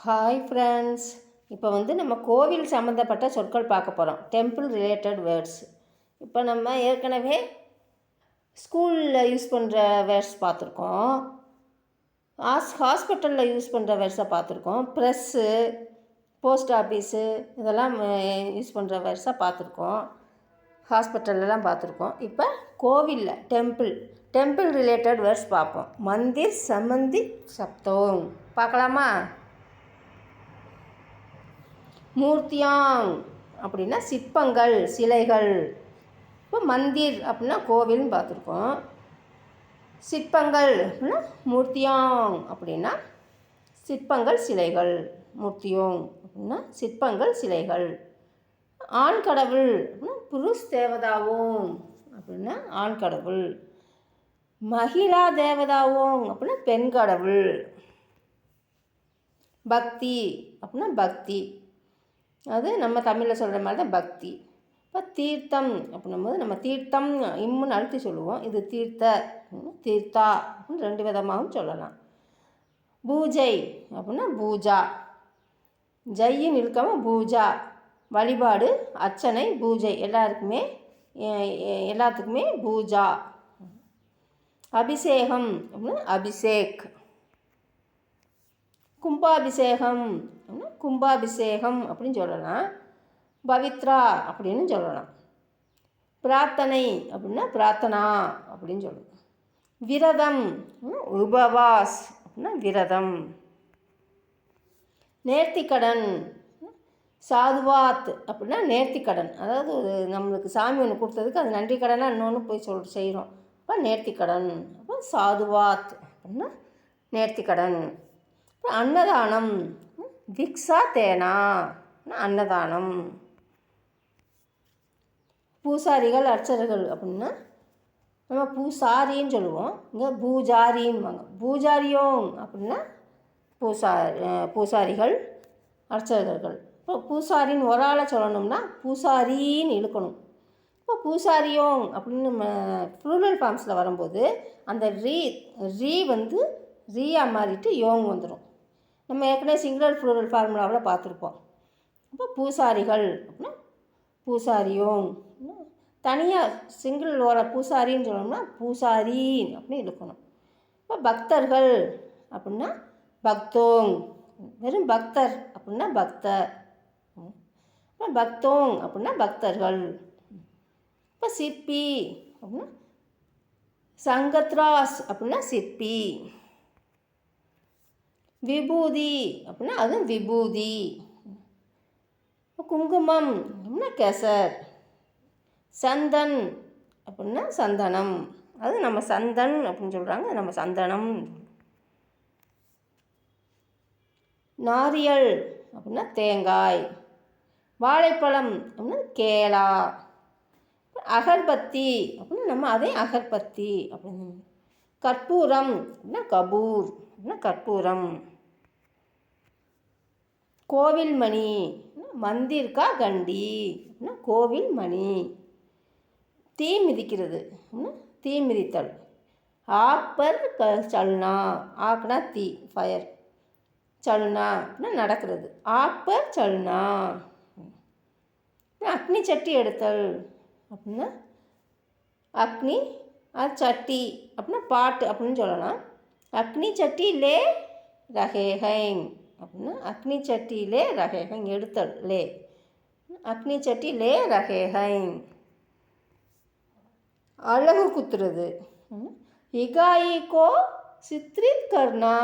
Hi friends. இப்போ நம்ம கோவில் சம்மந்தப்பட்ட சொற்கள் பார்க்க போகிறோம். Temple related words. இப்போ நம்ம ஏற்கனவே ஸ்கூலில் யூஸ் பண்ணுற வேர்ட்ஸ் பார்த்துருக்கோம். ஹாஸ்பிட்டலில் யூஸ் பண்ணுற வேர்ட்ஸை பார்த்துருக்கோம். ப்ரெஸ்ஸு, போஸ்ட் ஆஃபீஸு இதெல்லாம் யூஸ் பண்ணுற வேர்ட்ஸாக பார்த்துருக்கோம். ஹாஸ்பிட்டல்லாம் பார்த்துருக்கோம். இப்போ கோவிலில் டெம்பிள் ரிலேட்டட் வேர்ட்ஸ் பார்ப்போம். மந்திர், சமந்தி, சப்தோங் பார்க்கலாமா? மூர்த்தியாங் அப்படின்னா சிற்பங்கள், சிலைகள். இப்போ மந்திர் அப்படின்னா கோவில்னு பார்த்துருக்கோம். சிற்பங்கள் அப்படின்னா மூர்த்தியாங் அப்படின்னா சிற்பங்கள், சிலைகள். மூர்த்தியோங் அப்படின்னா சிற்பங்கள், சிலைகள். ஆண் கடவுள் அப்படின்னா புருஷ் தேவதாவோங் அப்படின்னா ஆண் கடவுள். மகிழா தேவதாவோங் அப்படின்னா பெண் கடவுள். பக்தி அப்படின்னா பக்தி, அது நம்ம தமிழில் சொல்கிற மாதிரி தான் பக்தி. இப்போ தீர்த்தம் அப்படின்னும்போது நம்ம தீர்த்தம் இம்முன்னு அழுத்தி சொல்லுவோம். இது தீர்த்தா அப்படின்னு ரெண்டு விதமாகவும் சொல்லலாம். பூஜை அப்படின்னா பூஜா, ஜெய்யின்னு இழுக்காமல் பூஜா. வழிபாடு, அர்ச்சனை, பூஜை எல்லாத்துக்குமே பூஜா. அபிஷேகம் அப்படின்னா அபிஷேக். கும்பாபிஷேகம் அப்படின்னா கும்பாபிஷேகம் அப்படின்னு சொல்லலாம். பவித்ரா அப்படின்னு சொல்லலாம். பிரார்த்தனை அப்படின்னா பிரார்த்தனா அப்படின்னு சொல்லலாம். விரதம் உபவாஸ் அப்படின்னா விரதம். நேர்த்திக்கடன், சாதுவாத் அப்படின்னா நேர்த்திக்கடன். அதாவது நம்மளுக்கு சாமி ஒன்று கொடுத்ததுக்கு அது நன்றி கடனாக இன்னொன்று போய் செய்கிறோம். அப்போ நேர்த்திக்கடன். அப்போ சாதுவாத் அப்படின்னா நேர்த்திக்கடன். அன்னதானம், திக்ஷா தேனா அன்னதானம். பூசாரிகள், அர்ச்சகர்கள் அப்படின்னா நம்ம பூசாரின்னு சொல்லுவோம். இங்கே பூஜாரின்னுவாங்க. பூஜாரியோங் அப்படின்னா பூசாரிகள், அர்ச்சகர்கள். இப்போ பூசாரின்னு ஒரு ஆளை சொல்லணும்னா பூசாரின்னு இழுக்கணும். இப்போ பூசாரியோங் அப்படின்னு நம்ம ப்ளூரல் ஃபார்ம்ஸில் வரும்போது அந்த ரீ ரீயா மாறிட்டு யோங் வந்துடும். நம்ம ஏற்கனவே சிங்குலர் ப்ளூரல் ஃபார்முலாவில் பார்த்துருப்போம். இப்போ பூசாரிகள் அப்படின்னா பூசாரியோங். தனியாக சிங்கிள் வர பூசாரின்னு சொல்லணும்னா பூசாரின் அப்படின்னு இருக்கணும். இப்போ பக்தர்கள் அப்படின்னா பக்தோங். வெறும் பக்தர் அப்படின்னா பக்தர். இப்போ பக்தோங் அப்படின்னா பக்தர்கள். இப்போ சிற்பி அப்படின்னா சங்கத்ராஸ் அப்படின்னா சிற்பி. விபூதி அப்படின்னா அதுவும் விபூதி. குங்குமம் அப்படின்னா கெசர். சந்தன் அப்படின்னா சந்தனம். அது நம்ம சந்தன் அப்படின்னு சொல்கிறாங்க, நம்ம சந்தனம். நாரியல் அப்படின்னா தேங்காய். வாழைப்பழம் அப்படின்னா கேளா. அகர்பத்தி அப்படின்னா நம்ம அதே அகர்பத்தி அப்படின்னு. கற்பூரம் அப்படின்னா கபூர் அப்படின்னா கற்பூரம். கோவில் மணி, மந்திர் கா கண்டி அப்படின்னா கோவில் மணி. தீ மிதிக்கிறது அப்படின்னா தீ மிதித்தல். ஆப்பர் சல்னா, ஆக்குனா தீ, ஃபயர். சல்னா அப்படின்னா நடக்கிறது. ஆப்பர் சல்னா. அக்னி சட்டி எடுத்தல் அப்படின்னா அக்னி சட்டி அப்படின்னா பாட்டு அப்படின்னு சொல்லலாம். அக்னி சட்டி லே ரஹேஹைங் அப்படின்னா அக்னி சட்டியிலே ரஹேஹைங் எடுத்தல் லே. அக்னி சட்டி லே ரஹேஹைங். அழகு குத்துறது. இகாயிக்கோ சித்ரித் கர்னா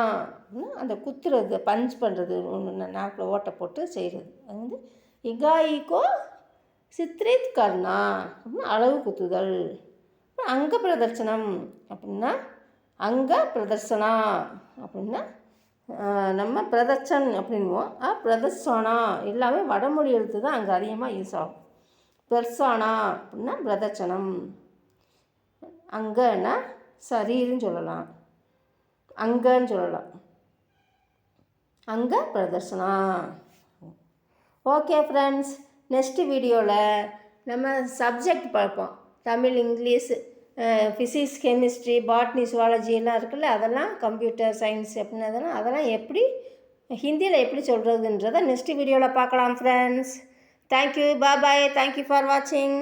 அந்த குத்துறது, பஞ்ச் பண்ணுறது, ஒன்று நாக்கில் ஓட்டை போட்டு செய்கிறது. அது இகாயிக்கோ சித்ரித் கர்னா அப்படின்னா அழகு குத்துதல். அங்க பிரதர்சனம் அப்படின்னா அங்க பிரதர்சனா அப்படின்னா நம்ம பிரதர்ஷன் அப்படின்வோம். பிரதர்சனா எல்லாமே வடமொழி எழுத்து தான் அங்கே அதிகமாக யூஸ் ஆகும். பிரசனா அப்படின்னா பிரதர்சனம். அங்கன்னா சரீர்னு சொல்லலாம், அங்கன்னு சொல்லலாம். அங்க பிரதர்சனா. ஓகே ஃப்ரெண்ட்ஸ், நெக்ஸ்ட் வீடியோவில் நம்ம சப்ஜெக்ட் பார்ப்போம். Tamil, English, physics, chemistry, botany, zoology எல்லாம் இருக்குல்ல, அதெல்லாம் கம்ப்யூட்டர் சயின்ஸ் அப்படின்னு அதெல்லாம் எப்படி ஹிந்தியில் எப்படி சொல்கிறதுன்றதை நெக்ஸ்ட் வீடியோவில் பார்க்கலாம் friends. Thank you, bye, thank you for வாட்சிங்.